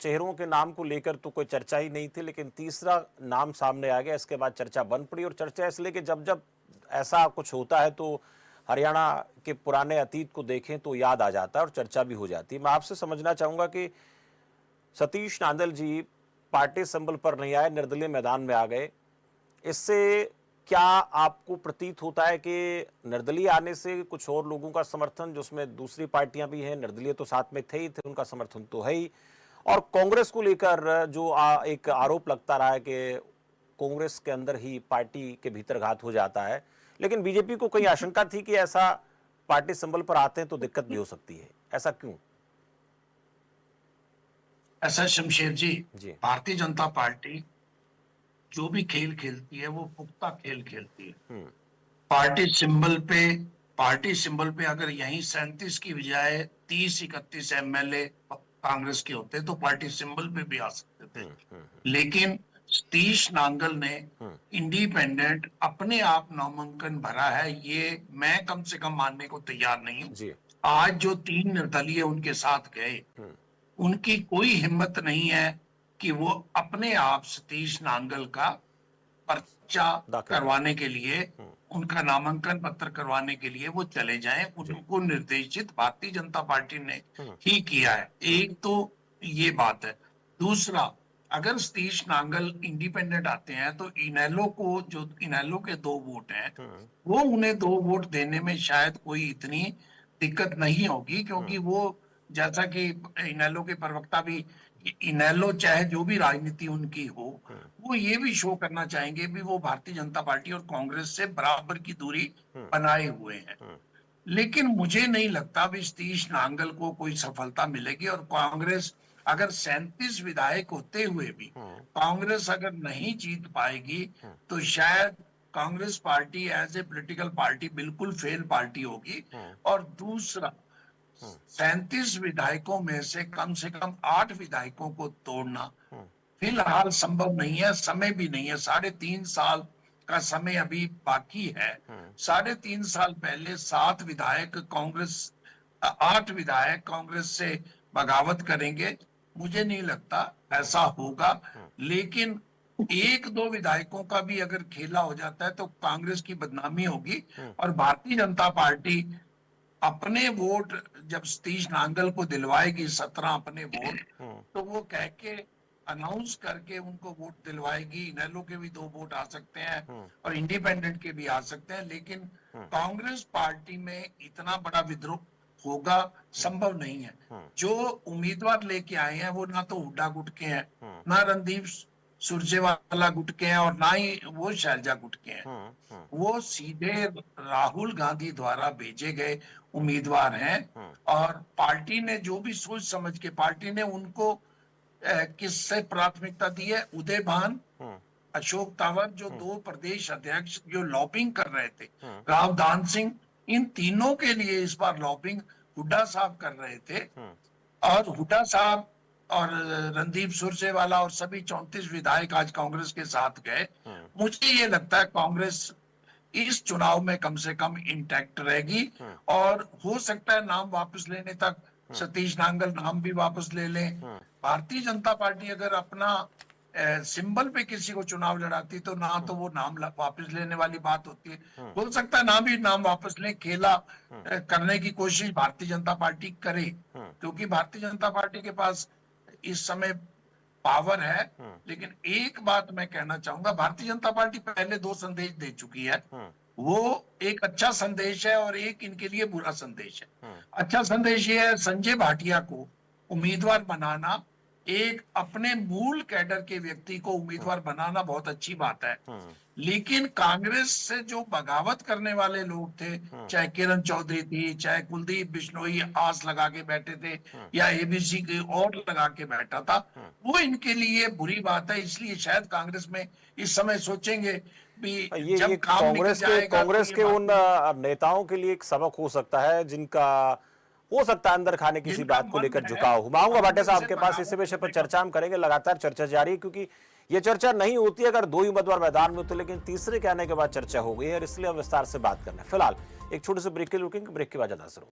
चेहरों के नाम को लेकर तो कोई चर्चा ही नहीं थी, लेकिन तीसरा नाम सामने आ गया। इसके बाद चर्चा बन पड़ी, और चर्चा इसलिए कि जब जब ऐसा कुछ होता है तो हरियाणा के पुराने अतीत को देखें तो याद आ जाता है और चर्चा भी हो जाती है। मैं आपसे समझना चाहूंगा कि सतीश नांदल जी पार्टी सिंबल पर नहीं आए, निर्दलीय मैदान में आ गए। इससे क्या आपको प्रतीत होता है कि निर्दलीय आने से कुछ और लोगों का समर्थन, जिसमें दूसरी पार्टियां भी हैं, निर्दलीय तो साथ में थे ही थे, उनका समर्थन तो है ही, और कांग्रेस को लेकर जो एक आरोप लगता रहा है कि कांग्रेस के अंदर ही पार्टी के भीतर घात हो जाता है, लेकिन बीजेपी को कई आशंका थी कि ऐसा पार्टी सिंबल पर आते हैं तो दिक्कत भी हो सकती है, ऐसा क्यों? ऐसा शमशेर जी, जी। भारतीय जनता पार्टी जो भी खेल खेलती है वो पुख्ता खेल खेलती है। पार्टी सिंबल पे पार्टी सिंबल पे अगर यहीं 37 की बजाय 30-31 एमएलए कांग्रेस के होते तो पार्टी सिंबल पे भी आ सकते थे। लेकिन सतीश नांगल ने इंडिपेंडेंट अपने आप नामांकन भरा है, ये मैं कम से कम मानने को तैयार नहीं हूं। जी। आज जो 3 निर्दलीय उनके साथ गए, उनकी कोई हिम्मत नहीं है कि वो अपने आप सतीश नांगल का पर्चा दाखिल करवाने के लिए, उनका नामांकन पत्र करवाने के लिए वो चले जाएं। उनको निर्देशित भारतीय जनता पार्टी ने ही किया है। एक तो ये बात है। दूसरा, अगर सतीश नांगल इंडिपेंडेंट आते हैं तो इनेलो के 2 वोट हैं, वो उन्हें 2 वोट देने में शायद कोई इतनी दिक्कत नहीं होगी, क्योंकि वो, जैसा कि इनेलो के प्रवक्ता भी, इनेलो चाहे जो भी राजनीति उनकी हो, वो ये भी शो करना चाहेंगे भी वो भारतीय जनता पार्टी और कांग्रेस से बराबर की दूरी बनाए हुए हैं। लेकिन मुझे नहीं लगता भी सतीश नांगल को कोई सफलता मिलेगी, और कांग्रेस अगर 37 विधायक होते हुए भी कांग्रेस अगर नहीं जीत पाएगी तो शायद Congress party as a political party बिल्कुल फेल पार्टी होगी। और दूसरा, 37 विधायकों में से कम 8 विधायकों को तोड़ना फिलहाल संभव नहीं है, समय भी नहीं है। 3.5 साल का समय अभी बाकी है। 3.5 साल पहले 8 विधायक कांग्रेस से बगावत करेंगे, मुझे नहीं लगता ऐसा होगा। लेकिन 1-2 विधायकों का भी अगर खेला हो जाता है तो कांग्रेस की बदनामी होगी, और भारतीय जनता पार्टी अपने वोट जब सतीश नांगल को दिलवाएगी, 17 अपने वोट, तो वो कह के अनाउंस करके उनको वोट दिलवाएगी। इनेलो के भी 2 वोट आ सकते हैं और इंडिपेंडेंट के भी आ सकते हैं, लेकिन कांग्रेस पार्टी में इतना बड़ा विद्रोह होगा संभव नहीं है। जो उम्मीदवार लेके आए हैं वो ना तो हुड्डा गुट के हैं, ना रणदीप सुरजेवाला गुट के हैं, और ना ही वो शैलजा गुट के हैं। वो सीधे राहुल गांधी द्वारा भेजे गए उम्मीदवार हैं, और पार्टी ने जो भी सोच समझ के पार्टी ने उनको किससे प्राथमिकता दी है, उदय भान, अशोक तावर, जो 2 प्रदेश अध्यक्ष जो लॉबिंग कर रहे थे, रावदान सिंह, इन तीनों के लिए इस बार लॉबिंग हुड्डा साहब कर रहे थे। और हुड्डा साहब और रणदीप सुरजेवाला और सभी 34 विधायक आज कांग्रेस के साथ गए। मुझे ये लगता है कांग्रेस इस चुनाव में कम से कम इंटैक्ट रहेगी, और हो सकता है नाम वापस लेने तक सतीश नांगल नाम भी वापस ले लें। भारतीय जनता पार्टी अगर अपना सिंबल पे किसी को चुनाव लड़ाती तो ना तो वो नाम वापस लेने वाली बात होती है, हो सकता है ना भी नाम वापस ले, खेला करने की कोशिश भारतीय जनता पार्टी करे, क्योंकि भारतीय जनता पार्टी के पास इस समय पावर है। लेकिन एक बात मैं कहना चाहूंगा, भारतीय जनता पार्टी पहले 2 संदेश दे चुकी है। वो एक अच्छा संदेश है और एक इनके लिए बुरा संदेश है। अच्छा संदेश ये है, संजय भाटिया को उम्मीदवार बनाना, एक अपने मूल कैडर के व्यक्ति को उम्मीदवार बनाना बहुत अच्छी बात है। लेकिन कांग्रेस से जो बगावत करने वाले लोग थे, चाहे किरण चौधरी थी, चाहे कुलदीप बिश्नोई आस लगा के बैठे थे, या एबीसी की और लगा के बैठा था, वो इनके लिए बुरी बात है। इसलिए शायद कांग्रेस में इस समय सोचेंगे भी जब काम निकल जाएगा कांग्रेस के उन नेताओं के लिए एक सबक हो सकता है, जिनका हो सकता है अंदर खाने किसी बात को लेकर झुकाव हो। मैं आऊंगा भाटिया साहब के पास, इसी विषय पर चर्चा हम करेंगे। लगातार चर्चा जारी है, क्योंकि ये चर्चा नहीं होती अगर 2 ही उम्मीदवार मैदान में होते, लेकिन तीसरे के आने के बाद चर्चा हो गई है, और इसलिए हम विस्तार से बात करना है। फिलहाल एक छोटे से ब्रेक के लिए रुकेंगे, ब्रेक के बाद ज्यादा